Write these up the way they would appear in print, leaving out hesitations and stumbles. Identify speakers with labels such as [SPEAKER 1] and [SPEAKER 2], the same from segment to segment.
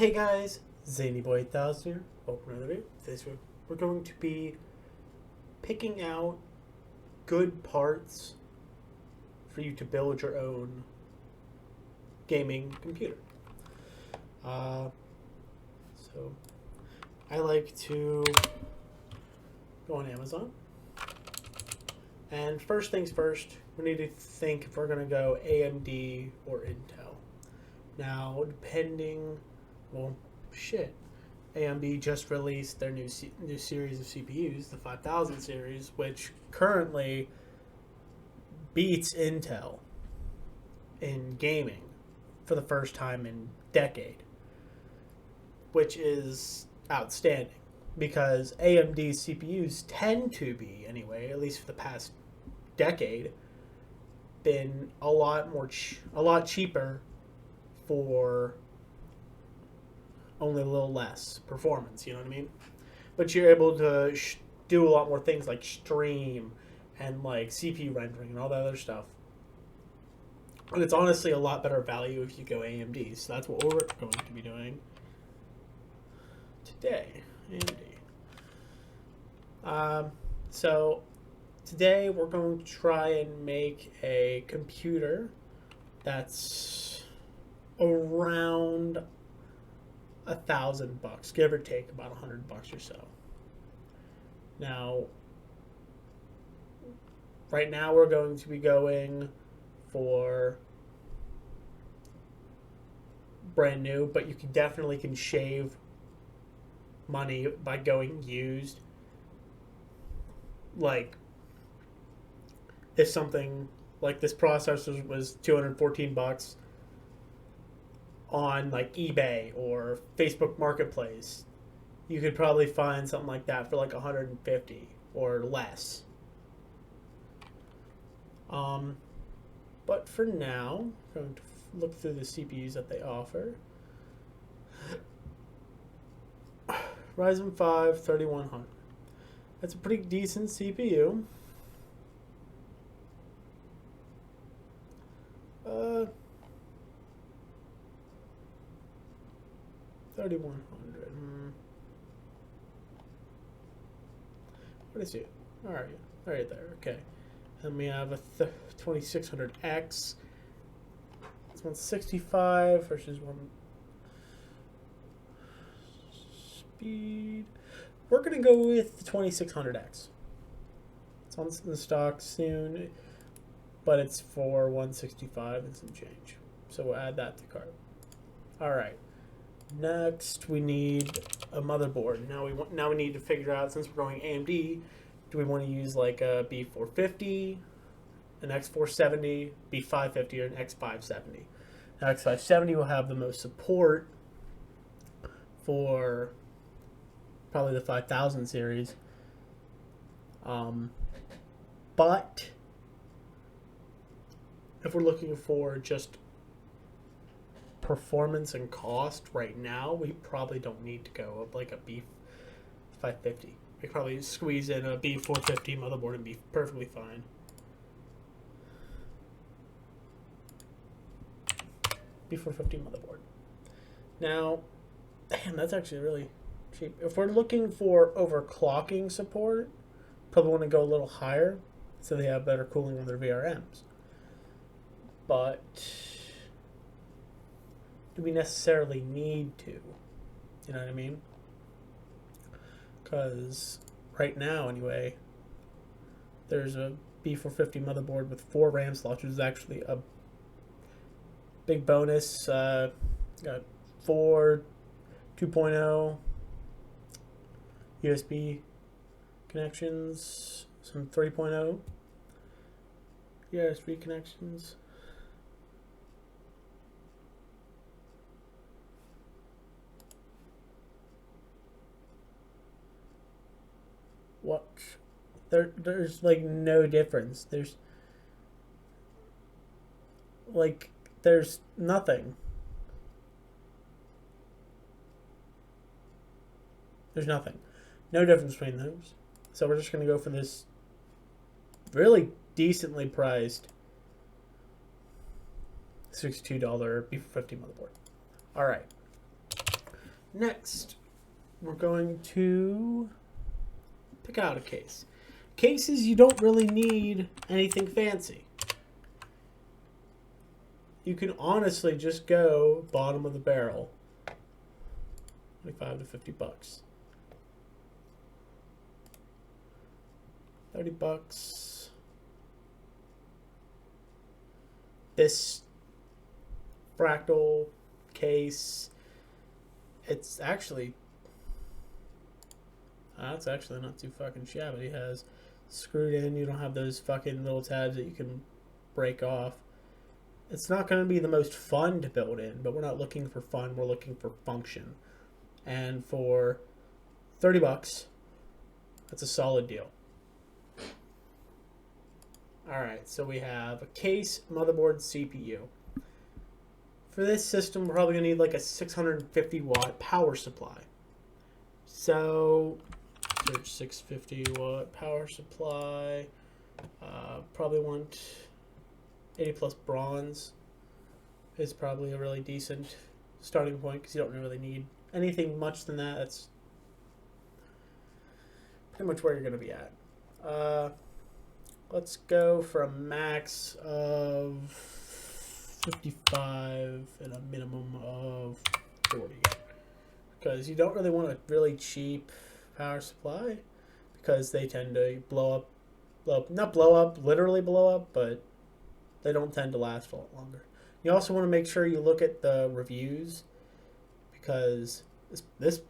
[SPEAKER 1] Hey guys, Zany Boy 1000 here. Welcome to another video. This week we're going to be picking out good parts for you to build your own gaming computer. So I like to go on Amazon. And first things first, we need to think if we're going to go AMD or Intel. Now, AMD just released their new series of CPUs, the 5000 series, which currently beats Intel in gaming for the first time in a decade, which is outstanding because AMD CPUs tend to be, anyway, at least for the past decade, been a lot cheaper for only a little less performance, you know what I mean? But you're able to do a lot more things like stream and like CPU rendering and all that other stuff. And it's honestly a lot better value if you go AMD. So that's what we're going to be doing today. AMD. So today we're going to try and make a computer that's around $1,000, give or take about $100 or so. Now, right now we're going to be going for brand new, but you can definitely shave money by going used. Like, if something like this processor was $214 on like eBay or Facebook Marketplace, you could probably find something like that for like 150 or less. But for now, I'm going to look through the CPUs that they offer. Ryzen 5 3100. That's a pretty decent CPU. 3100. What is it? All right there. Okay. And we have a 2600X. This one's 65 versus one speed. We're gonna go with the 2600X. It's on the stock soon, but it's for 165 and some change. So we'll add that to cart. All right. Next, we need a motherboard. Now we need to figure out, since we're going AMD, do we want to use like a B450, an X470, B550, or an X570? Now, X570 will have the most support for probably the 5000 series. But if we're looking for just performance and cost right now, we probably don't need to go up like a B550. We could probably squeeze in a B450 motherboard and be perfectly fine. B450 motherboard. Now, damn, that's actually really cheap. If we're looking for overclocking support, probably want to go a little higher so they have better cooling on their VRMs. But do we necessarily need to? You know what I mean? Because right now, anyway, there's a B450 motherboard with 4 RAM slots, which is actually a big bonus. Got 4 2.0 USB connections, some 3.0 USB connections. What? There's like no difference. There's nothing. There's nothing. No difference between those. So we're just going to go for this really decently priced $62 B450 motherboard. All right. Next, we're going to pick out a case. Cases, you don't really need anything fancy. You can honestly just go bottom of the barrel. 25 to 50 bucks. 30 bucks. This fractal case, it's actually not too fucking shabby. It has screwed in. You don't have those fucking little tabs that you can break off. It's not going to be the most fun to build in, but we're not looking for fun. We're looking for function. And for 30 bucks, that's a solid deal. Alright, so we have a case, motherboard, CPU. For this system, we're probably going to need like a 650 watt power supply. So, search 650 watt power supply. Probably want 80 plus bronze is probably a really decent starting point because you don't really need anything much than that. That's pretty much where you're going to be at. Let's go for a max of 55 and a minimum of 40. Because you don't really want a really cheap power supply because they tend to not blow up, literally blow up, but they don't tend to last a lot longer. You also want to make sure you look at the reviews because this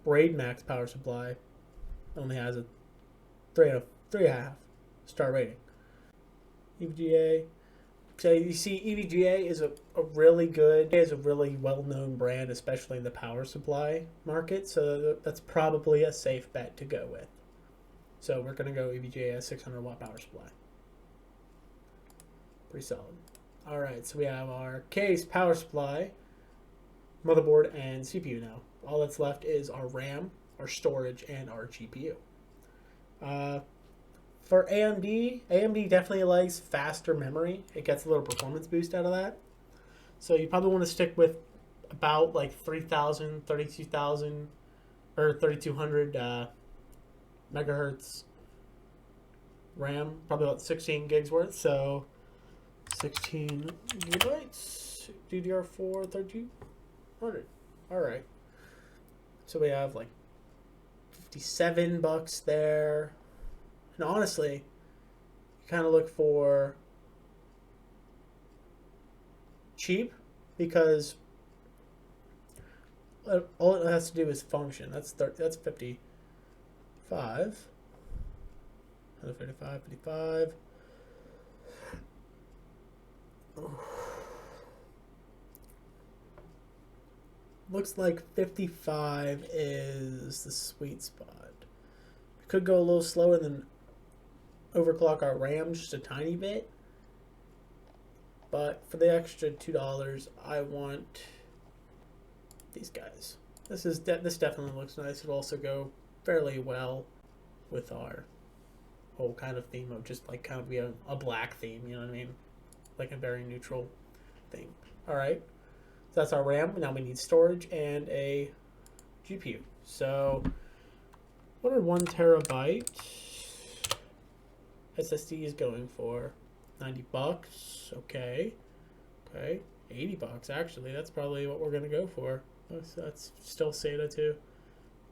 [SPEAKER 1] Raid Max power supply only has a 3.5 star rating. EVGA. So you see, EVGA is a really well-known brand, especially in the power supply market. So that's probably a safe bet to go with. So we're going to go EVGA 600 watt power supply. Pretty solid. All right, so we have our case, power supply, motherboard, and CPU now. All that's left is our RAM, our storage, and our GPU. For AMD definitely likes faster memory. It gets a little performance boost out of that. So you probably want to stick with about like 3,000, 32,000, or 3,200 megahertz RAM. Probably about 16 gigs worth. So 16 gigabytes, DDR4, 3,200. All right. So we have like 57 bucks there. And honestly, you kind of look for cheap because all it has to do is function. That's 55. Another 55, 55. Looks like 55 is the sweet spot. We could go a little slower than overclock our RAM just a tiny bit, but for the extra $2 I want these guys. This definitely looks nice. It'll also go fairly well with our whole kind of theme of just like kind of be a black theme, you know what I mean, like a very neutral thing. All right, so that's our RAM. Now we need storage and a GPU. So what are 1 terabyte SSD is going for? 90 bucks. Okay. 80 bucks actually. That's probably what we're gonna go for. That's still SATA too.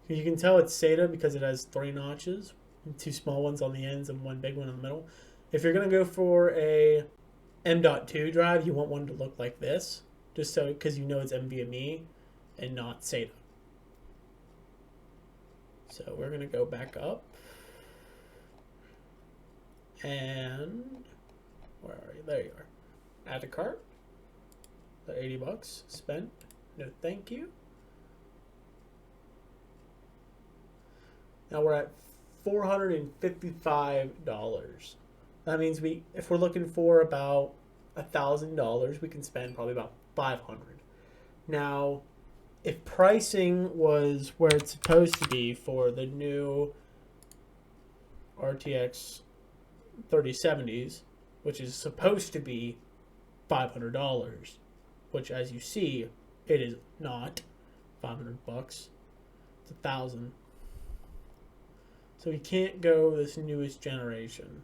[SPEAKER 1] You can tell it's SATA because it has 3 notches, 2 small ones on the ends and 1 big one in the middle. If you're gonna go for a M.2 drive, you want one to look like this, just so because you know it's NVMe and not SATA. So we're gonna go back up. And where are you? There you are. Add to cart. The 80 bucks spent. No, thank you. Now we're at $455. That means if we're looking for about $1,000, we can spend probably about $500. Now, if pricing was where it's supposed to be for the new RTX 3070s, which is supposed to be $500, which as you see, it is not. $500. It's 1,000. So we can't go this newest generation.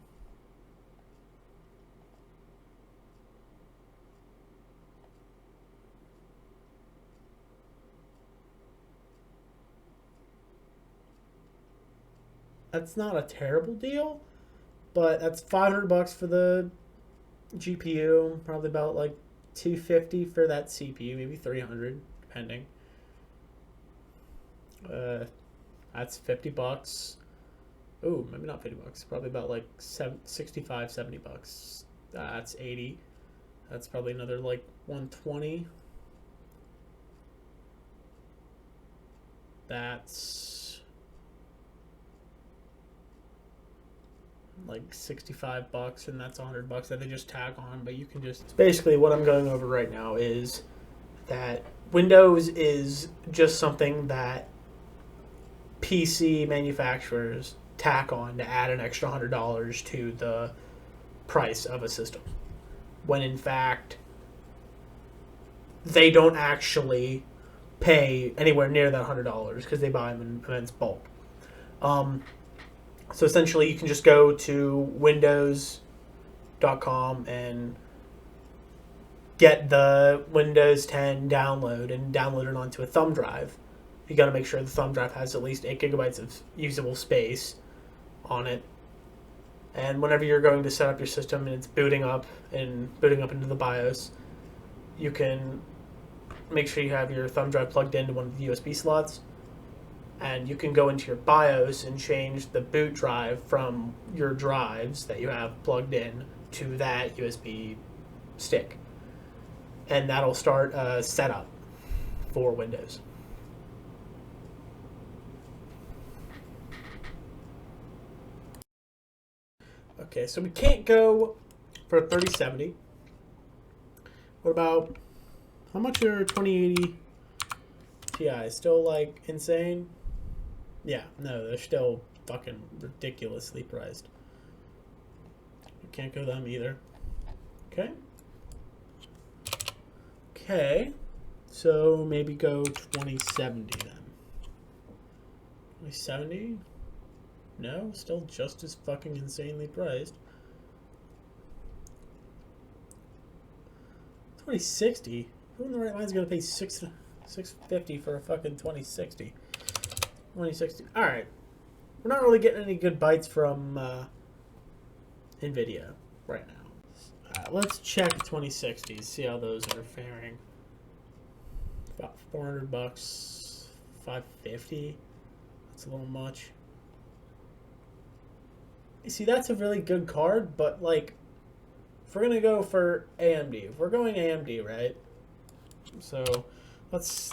[SPEAKER 1] That's not a terrible deal, but that's $500 for the GPU, probably about like $250 for that CPU, maybe $300 depending. That's $50. Ooh, maybe not $50. Probably about like $65-$70. That's $80. That's probably another like $120. That's like $65, and that's $100 that they just tag on. But you can just basically what I'm going over right now is that Windows is just something that PC manufacturers tack on to add an extra $100 to the price of a system, when in fact they don't actually pay anywhere near that $100 because they buy them in immense bulk. So essentially, you can just go to Windows.com and get the Windows 10 download and download it onto a thumb drive. You got to make sure the thumb drive has at least 8 gigabytes of usable space on it. And whenever you're going to set up your system and it's booting up into the BIOS, you can make sure you have your thumb drive plugged into one of the USB slots. And you can go into your BIOS and change the boot drive from your drives that you have plugged in to that USB stick. And that'll start a setup for Windows. Okay, so we can't go for a 3070. What about, how much are 2080 Ti? Still like insane? Yeah, no, they're still fucking ridiculously priced. We can't go them either. Okay. Okay. So maybe go 2070 then. 2070? No, still just as fucking insanely priced. 2060? Who in the right mind is gonna pay $650 for a fucking 2060? 2060. All right, we're not really getting any good bites from NVIDIA right now. Let's check 2060s. See how those are faring. About $400, $550. That's a little much. You see, that's a really good card, but like, if we're gonna go for AMD, if we're going AMD, right? So let's.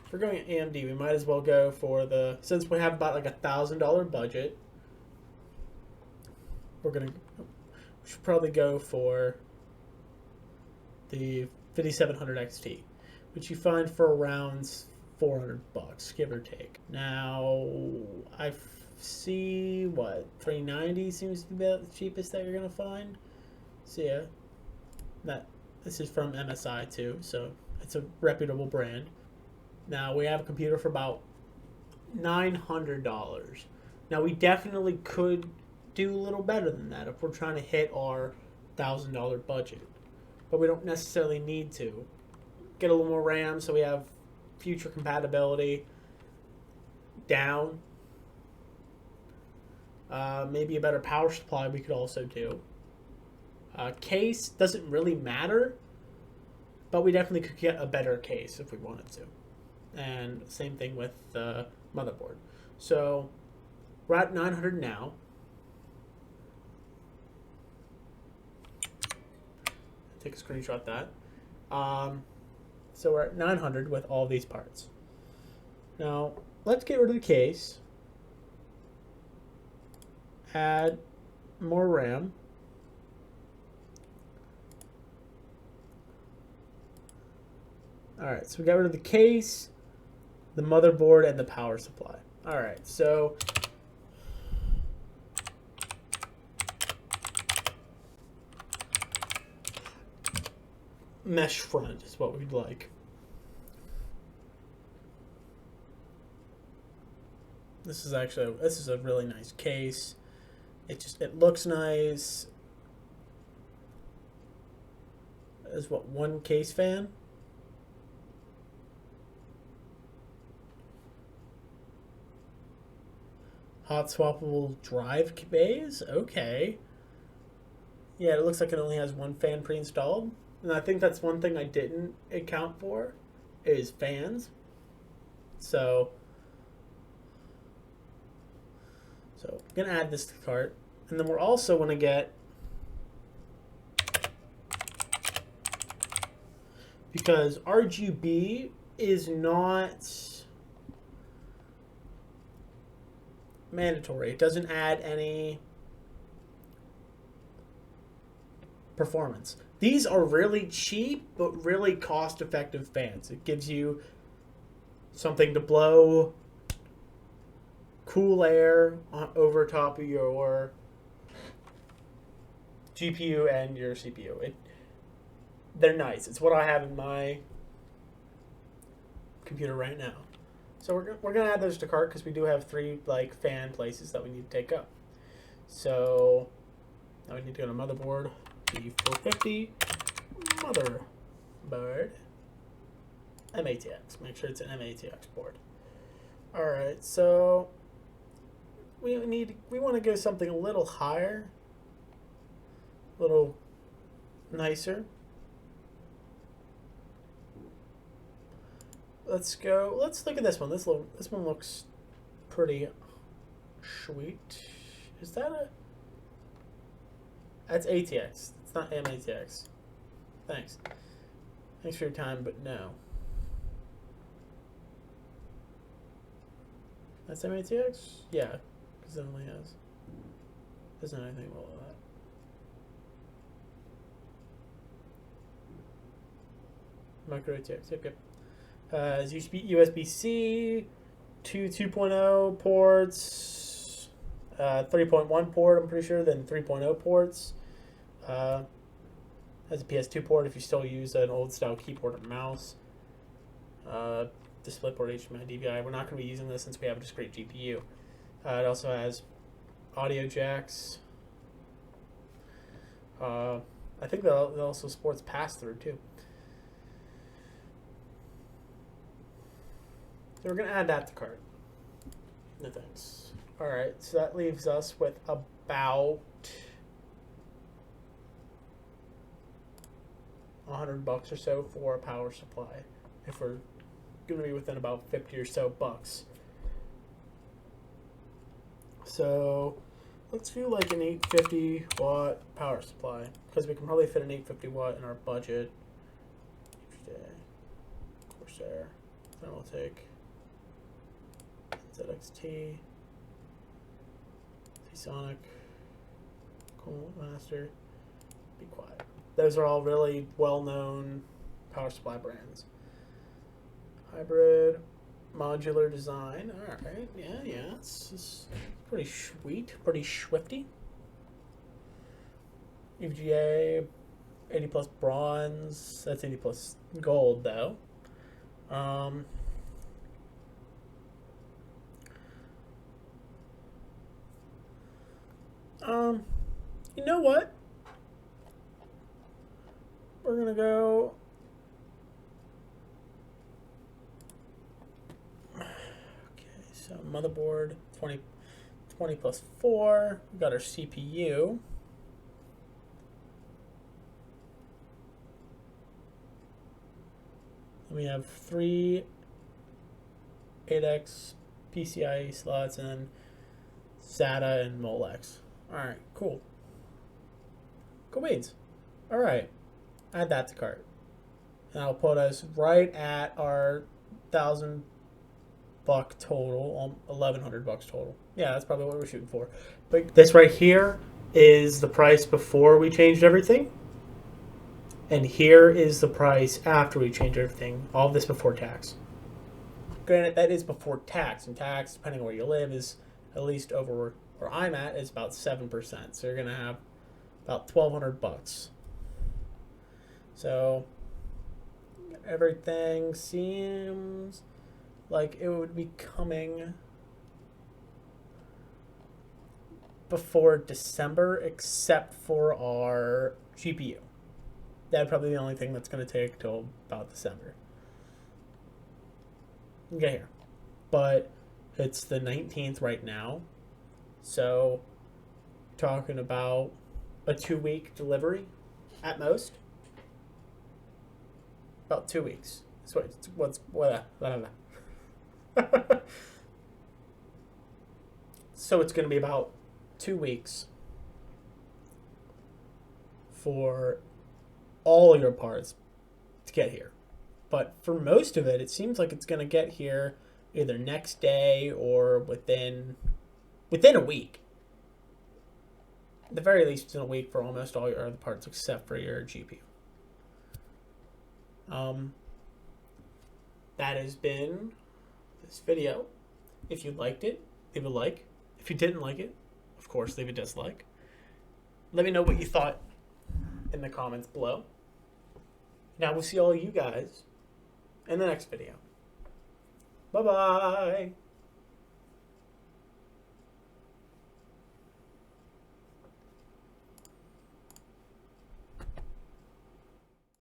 [SPEAKER 1] If we're going AMD, we might as well go for the, since we have about like $1,000 budget, we should probably go for the 5700 XT, which you find for around $400, give or take. Now, I see what 390 seems to be the cheapest that you're gonna find. So yeah, this is from MSI too, so it's a reputable brand. Now we have a computer for about $900. Now we definitely could do a little better than that if we're trying to hit our $1,000 budget, but we don't necessarily need to. Get a little more RAM so we have future compatibility down. Maybe a better power supply we could also do. Case doesn't really matter, but we definitely could get a better case if we wanted to. And same thing with the motherboard. So we're at 900 now. Take a screenshot of that. So we're at 900 with all these parts. Now let's get rid of the case. Add more RAM. Alright, so we got rid of the case, the motherboard, and the power supply. Alright, so mesh front is what we'd like. This is a really nice case. It looks nice. Is what, one case fan? Hot swappable drive bays? Okay. Yeah, it looks like it only has one fan pre-installed. And I think that's one thing I didn't account for is fans. So I'm going to add this to the cart. And then we're also going to get, because RGB is not mandatory. It doesn't add any performance. These are really cheap but really cost-effective fans. It gives you something to blow cool air over top of your GPU and your CPU. They're nice. It's what I have in my computer right now. So we're gonna add those to cart because we do have 3 like fan places that we need to take up. So now we need to go to motherboard, B450, motherboard, M-ATX. Make sure it's an M-ATX board. All right, so we want to go something a little higher, a little nicer. Let's look at this one. This one looks pretty sweet. Is that that's ATX. It's not M-ATX. Thanks for your time, but no. That's M-ATX? Yeah, because it only doesn't have anything below that. Micro ATX, yep. As USB-C, 2.0 ports, 3.1 port, I'm pretty sure, then 3.0 ports. Has a PS2 port if you still use an old style keyboard and mouse. DisplayPort, HDMI, DVI. We're not going to be using this since we have a discrete GPU. It also has audio jacks. I think that also supports pass-through too. So we're going to add that to cart. No thanks. Alright, so that leaves us with about $100 or so for a power supply. If we're going to be within about 50 or so bucks. So let's do like an 850 watt power supply because we can probably fit an 850 watt in our budget. Corsair. Then we'll take ZXT, Seasonic, Cool Master. Be quiet. Those are all really well-known power supply brands. Hybrid, modular design. All right, yeah, it's pretty sweet, pretty swifty. EVGA, 80 plus bronze. That's 80 plus gold though. You know what? We're gonna go. Okay, so motherboard 20 plus 4. We got our CPU. And we have 3 8X PCIe slots and then SATA and Molex. Alright, cool. Cool beans. Alright. Add that to cart. And that'll put us right at our $1,000 total, $1,100 total. Yeah, that's probably what we're shooting for. But this right here is the price before we changed everything. And here is the price after we changed everything. All of this before tax. Granted, that is before tax. And tax, depending on where you live, is at least over where I'm at, is about 7%. So you're going to have about $1,200. So everything seems like it would be coming before December, except for our GPU. That'd probably be the only thing that's going to take till about December. Get here. But it's the 19th right now. So, talking about a 2-week delivery at most. About 2 weeks. That's what So it's going to be about 2 weeks for all your parts to get here. But for most of it, it seems like it's going to get here either next day or within a week. At the very least, within a week for almost all your other parts except for your GPU. That has been this video. If you liked it, leave a like. If you didn't like it, of course, leave a dislike. Let me know what you thought in the comments below. Now we'll see all you guys in the next video. Bye-bye.